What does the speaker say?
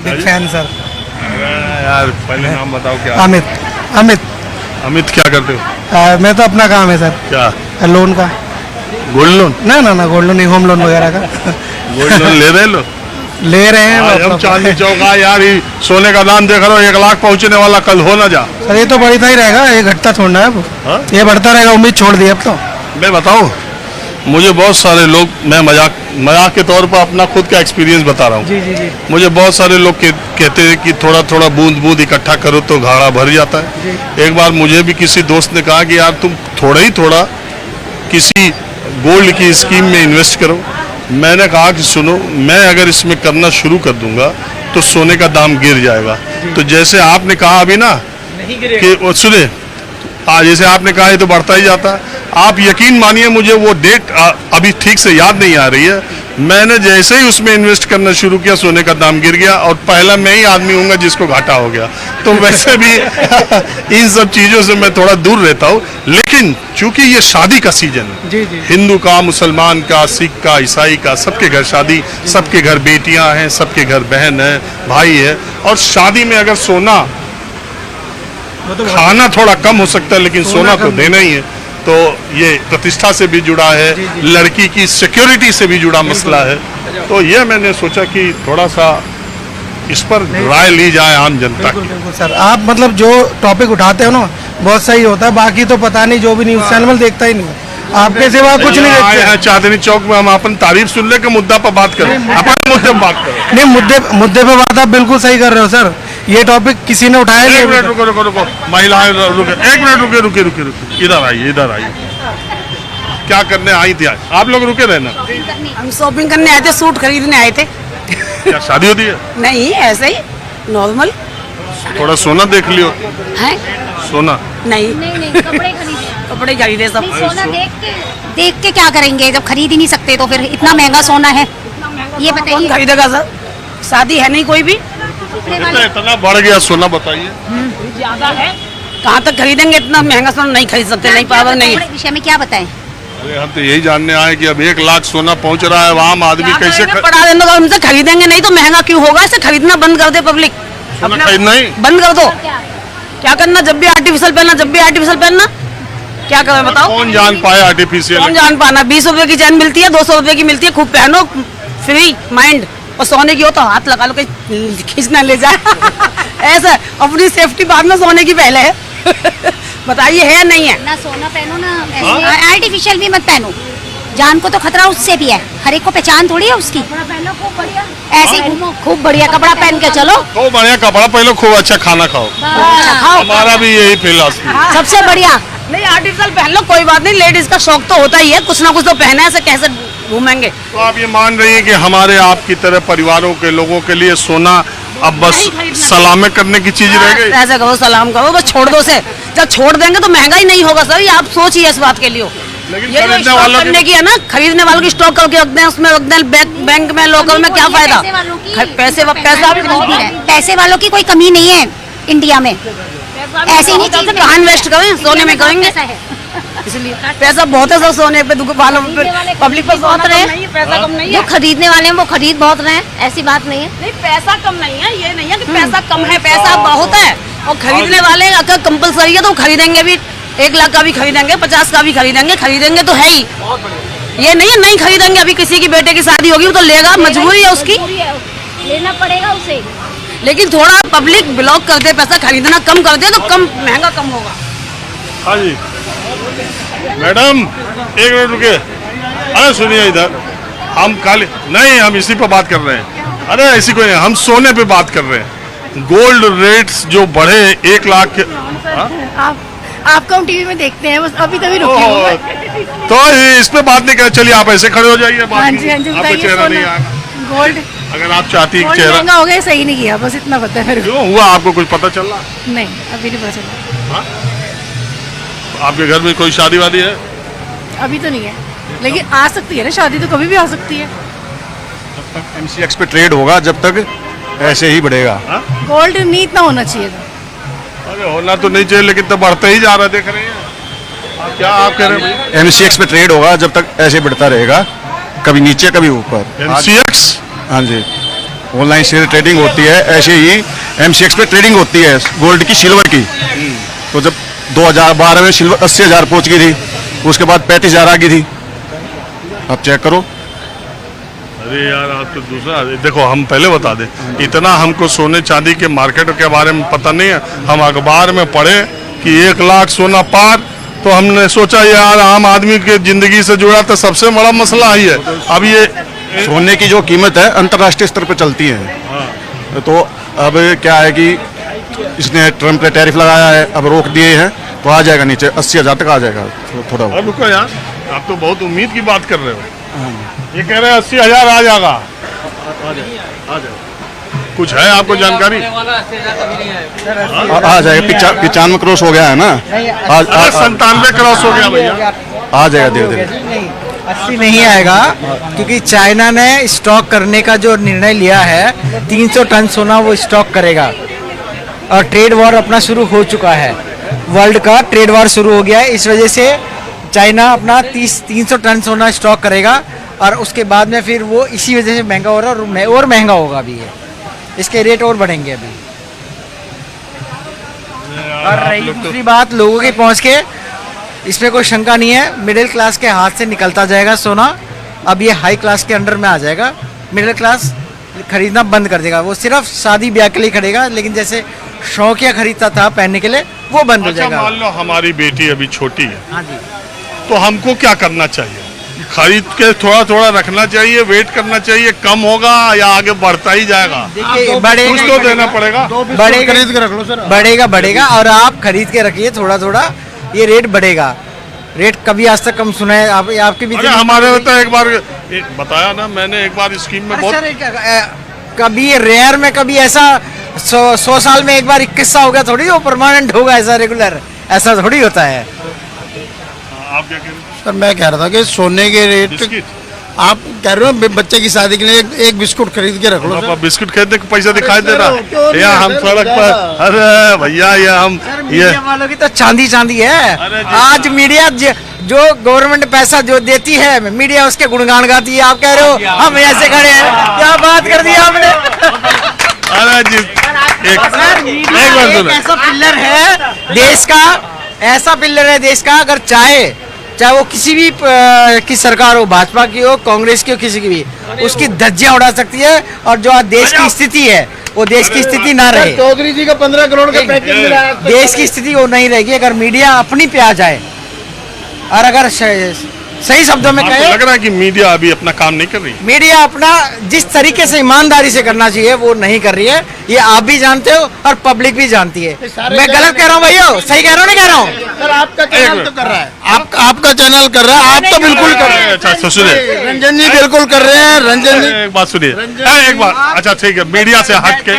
Big fan sir. यार पहले नाम बताओ क्या? अमित। अमित। अमित क्या करते हो? मैं तो अपना काम है सर, क्या? लोन का। Gold loan? ना गोल्ड लोन नहीं, होम लोन वगैरह का। गोल्ड लोन ले रहे लो? ले रहे हैं आज हम चांदनी चौक आए यार, ये सोने का दाम देख रहा हूँ 1 लाख पहुंचने वाला, कल हो ना जा। सर। ये तो बढ़ता ही रहेगा, ये घटता थोड़ा है अब। हाँ? ये बढ़ता रहेगा, उम्मीद छोड़ दी अब तो। मैं बताऊं, मुझे बहुत सारे लोग, मैं मजाक के तौर पर अपना खुद का एक्सपीरियंस बता रहा हूँ। जी जी जी। मुझे बहुत सारे लोग कहते हैं कि थोड़ा थोड़ा बूंद बूंद इकट्ठा करो तो घड़ा भर जाता है। एक बार मुझे भी किसी दोस्त ने कहा कि यार तुम थोड़ा ही थोड़ा किसी गोल्ड की स्कीम में इन्वेस्ट करो। मैंने कहा कि सुनो, मैं अगर इसमें करना शुरू कर दूंगा तो सोने का दाम गिर जाएगा। तो जैसे आपने कहा अभी ना कि सुने, जैसे आपने कहा ये तो बढ़ता ही जाता है। आप यकीन मानिए, मुझे वो डेट अभी ठीक से याद नहीं आ रही है। मैंने जैसे ही उसमें इन्वेस्ट करना शुरू किया, सोने का दाम गिर गया और पहला मैं ही आदमी हूँगा जिसको घाटा हो गया। तो वैसे भी इन सब चीज़ों से मैं थोड़ा दूर रहता हूँ, लेकिन चूंकि ये शादी का सीजन है, जी जी। हिंदू का, मुसलमान का, सिख का, ईसाई का, सबके घर शादी, सबके घर बेटियां हैं, सबके घर बहन है, भाई है। और शादी में अगर सोना, खाना थोड़ा कम हो सकता है लेकिन सोना तो देना ही है। तो ये प्रतिष्ठा से भी जुड़ा है, लड़की की सिक्योरिटी से भी जुड़ा मसला है। तो ये मैंने सोचा कि थोड़ा सा इस पर राय ली जाए आम जनता की। बिल्कुल सर, आप मतलब जो टॉपिक उठाते हो ना बहुत सही होता है, बाकी तो पता नहीं, जो भी न्यूज चैनल देखता ही नहीं, आपके सिवा कुछ नहीं आए हैं देखते। चांदनी चौक में, हम अपन तारीफ सुन ले के मुद्दा पर बात करें, अपन मुद्दे पर बात करें। नहीं, मुद्दे पे बात आप बिल्कुल सही कर रहे हो सर। ये टॉपिक किसी ने उठाया नहीं। एक मिनट रुको, महिलाएं रुके, एक मिनट रुके, इधर आइए। क्या करने आई थी आज? आप लोग रुके रहना। हम शॉपिंग करने आए थे, सूट खरीदने आए थे। क्या शादी होती है? नहीं, ऐसे ही नॉर्मल। थोड़ा सोना देख लियो। है? सोना नहीं, नहीं कपड़े खरीदे। कपड़े खरीदे सब। नहीं, सोना देख के क्या करेंगे जब खरीद ही नहीं सकते, तो फिर इतना महंगा सोना है, ये कौन बताइए। खरीदेगा सर? शादी है नहीं कोई भी। इतना बढ़ गया सोना, बताइए। ज्यादा है, कहाँ तक खरीदेंगे? इतना महंगा सोना नहीं खरीद सकते, नहीं पावर नहीं है। विषय में क्या बताएं? अरे हम तो यही जानने आए कि अब 1 लाख सोना पहुंच रहा है, आम आदमी कैसे पढ़ा देने को हमसे खरीदेंगे नहीं तो महंगा क्यों होगा? इसे खरीदना बंद कर दे पब्लिक, सोना खरीदना ही बंद कर दो। क्या करना? जब भी आर्टिफिशियल पहनना, क्या करें बताओ? कौन जान पाए आर्टिफिशियल? कौन जान पाना? 20 रुपए की चैन मिलती है, 200 रुपए की मिलती है, खूब पहनो, फ्री माइंड। और सोने की हो तो हाथ लगा लो, कहीं खींचना ले जाए। ऐसा अपनी सेफ्टी बाद में, सोने की पहले है। बताइए है या नहीं है? ना सोना पहनो ना आर्टिफिशियल भी मत पहनो, जान को तो खतरा उससे भी है। हर एक को पहचान थोड़ी है उसकी। ऐसे ही घूमो, खूब बढ़िया कपड़ा पहन के चलो। खूब बढ़िया कपड़ा पहनो, खूब अच्छा खाना खाओ। खाओ। हमारा भी यही फिलॉसफी। सबसे बढ़िया। नहीं, आर्टिफिशियल पहन लो, कोई बात नहीं, लेडीज का शौक तो होता ही है, कुछ ना कुछ तो पहने, ऐसे कैसे घूमेंगे? तो आप ये मान रही हैं कि हमारे आपकी तरह परिवारों के लोगों के लिए सोना अब बस सलामे करने की चीज रह गई? ऐसे करो, सलाम करो, बस छोड़ दो से। जब छोड़ देंगे तो महंगा ही नहीं होगा सर, ये आप सोचिए इस बात के लिए। लेकिन ये खरीदने स्टॉक वालों करने की है ना, खरीदने वालों की स्टॉक करके रख दें, उसमें रख दें, बैंक में, लोकल में, क्या फायदा? पैसे वालों की कोई कमी नहीं है इंडिया में। ऐसे नहीं चीजें कहाँ इन्वेस्ट करें? सोने में करेंगे, इसलिए पैसा बहुत है सर सोने पे, वालों पे, पब्लिक पे बहुत रहे, पैसा कम नहीं जो है। खरीदने वाले हैं वो खरीद बहुत रहे हैं, ऐसी बात नहीं है। नहीं, पैसा कम नहीं है, ये नहीं है कि पैसा कम है, पैसा बहुत है। और खरीदने वाले अगर कंपलसरी है तो खरीदेंगे भी, 1 लाख का भी खरीदेंगे, 50 का भी खरीदेंगे तो है ही। ये नहीं है नहीं खरीदेंगे। अभी किसी की बेटे की शादी होगी वो तो लेगा, मजबूरी है उसकी, लेना पड़ेगा उसे। लेकिन थोड़ा पब्लिक ब्लॉक कर दे, पैसा खरीदना कम कर दे तो कम महंगा कम होगा। हाँ जी मैडम, 1 मिनट रुके। अरे सुनिए, इधर हम खाली नहीं, हम इसी पे बात कर रहे हैं। अरे ऐसी कोई नहीं, हम सोने पे बात कर रहे हैं। गोल्ड रेट्स जो बढ़े 1 लाख के। आपको हम टीवी में देखते हैं, बस अभी तभी रुके हुए हैं। तो इस पे बात नहीं कर, चलिए आप ऐसे खड़े हो जाइए। हाँ जी, हाँ जी, आपका बताइए। चेहरा नहीं आएगा। गोल्ड अगर आप चाहती गोल्ड चेहरा महंगा हो गया, सही नहीं किया, बस इतना पता है मेरे को। क्यों हुआ, आपको कुछ पता चल रहा? नहीं, अभी नहीं पता चला। आपके घर में कोई शादी वादी है? अभी तो नहीं है, लेकिन आ सकती है ना, शादी तो कभी भी आ सकती है। MCX पे ट्रेड होगा जब तक ऐसे ही बढ़ेगा। गोल्ड नहीं इतना होना चाहिए था। अरे होना तो नहीं चाहिए, लेकिन तो बढ़ते ही जा रहा है, देख रहे हैं। क्या आप कह रहे हैं? MCX पे ट्रेड होगा जब तक ऐसे बढ़ता रहेगा, कभी नीचे कभी ऊपर। MCX? हाँ जी। ऑनलाइन शेयर ट्रेडिंग होती है, ऐसे ही MCX पे ट्रेडिंग होती है गोल्ड की, सिल्वर की। तो जब 2012 में सिल्वर 80,000 पहुंच गई थी, उसके बाद 35,000 आ गई थी। अब चेक करो। अरे यार आप तो दूसरा देखो, हम पहले बता दें, इतना हमको सोने चांदी के मार्केट के बारे में पता नहीं है। हम अखबार में पढ़े कि 1 लाख सोना पार, तो हमने सोचा यार आम आदमी के जिंदगी से जुड़ा तो सबसे बड़ा मसला ही है। अब ये सोने की जो कीमत है अंतर्राष्ट्रीय स्तर पर चलती है। तो अब क्या है कि इसने ट्रम्प ने टैरिफ लगाया है, अब रोक दिए हैं, तो आ जाएगा नीचे 80,000 तक आ जाएगा थोड़ा। अब रुको यार, आप तो बहुत उम्मीद की बात कर रहे हो। ये कह रहे हैं 80,000 आ जाएगा। कुछ है आपको जानकारी? आ जाएगा, 95 क्रॉस हो गया है ना, 97 क्रॉस हो गया भैया। आ जाएगा धीरे धीरे। नहीं 80 नहीं आएगा, क्योंकि चाइना ने स्टॉक करने का जो निर्णय लिया है 300 टन सोना वो स्टॉक करेगा, और ट्रेड वॉर अपना शुरू हो चुका है। वर्ल्ड का ट्रेड वॉर शुरू हो गया है, इस वजह से चाइना अपना 300 टन सोना स्टॉक करेगा, और उसके बाद में फिर वो इसी वजह से महंगा हो रहा है, और महंगा होगा अभी ये, इसके रेट और बढ़ेंगे अभी। और रही दूसरी बात लोगों की पहुंच के, इसमें कोई शंका नहीं है, मिडिल क्लास के हाथ से निकलता जाएगा सोना। अब ये हाई क्लास के अंडर में आ जाएगा, मिडिल क्लास खरीदना बंद कर देगा, वो सिर्फ शादी ब्याह के लिए खरीदेगा, लेकिन जैसे शौकिया खरीदता था पहनने के लिए वो बंद हो जाएगा। मान लो हमारी बेटी अभी छोटी है, हाँ जी। तो हमको क्या करना चाहिए? खरीद के थोड़ा थोड़ा रखना चाहिए, वेट करना चाहिए, कम होगा या आगे बढ़ता ही जाएगा? देखिए बढ़ेगा, कुछ तो देना पड़ेगा। बढ़ेगा, खरीद के रख लो सर, बढ़ेगा, और आप खरीद के रखिए थोड़ा थोड़ा, ये रेट बढ़ेगा। रेट कभी आज तक कम सुना है आपके भी? अरे हमारे में तो एक बार बताया ना मैंने, एक बार स्कीम में बहुत कभी रेयर में कभी ऐसा 100 साल में एक बार 21 हो गया, थोड़ी वो परमानेंट होगा ऐसा रेगुलर, ऐसा थोड़ी होता है। आप क्या कह रहे हैं? सर मैं कह रहा था कि सोने के रेट, बिस्किट? आप कह रहे हो बच्चे की शादी के लिए एक बिस्कुट खरीद के रख लो पापा बिस्कुट खरीदने को पैसा दिखाई दे रहा या हम सड़क पर? अरे भैया ये हम मीडिया वालों की तो चांदी है। अरे जी। आज मीडिया जो गवर्नमेंट पैसा जो देती है, मीडिया उसके गुणगान गाती है। आप कह रहे हो हम ऐसे खड़े हैं, क्या बात कर दी आपने। अरे जी एक बार सुनो, ऐसा पिल्लर है देश का, ऐसा पिल्लर है देश का, अगर चाहे वो किसी भी की सरकार हो, भाजपा की हो, कांग्रेस की हो, किसी की भी, उसकी धज्जियां उड़ा सकती है। और जो आज देश की स्थिति है वो देश की स्थिति ना रहे। चौधरी जी का 15 करोड़ का पैकेज मिला है। देश की स्थिति वो नहीं रहेगी अगर मीडिया अपनी पे आ जाए, और अगर सही शब्दों में आपको कहे, लग रहा है कि मीडिया अभी अपना काम नहीं कर रही? मीडिया अपना जिस तरीके से ईमानदारी से करना चाहिए वो नहीं कर रही है। ये आप भी जानते हो और पब्लिक भी जानती है। मैं गलत कह रहा हूँ भैया? सही कह रहा हूँ नहीं कह रहा हूँ? सर आपका चैनल तो कर रहा है, आपका चैनल कर रहा है, आप तो बिल्कुल कर रहे हैं। अच्छा तो सुनिए, रंजन जी बिल्कुल कर रहे हैं, रंजन जी एक बात सुनिए, एक बात, अच्छा ठीक है, मीडिया से हट के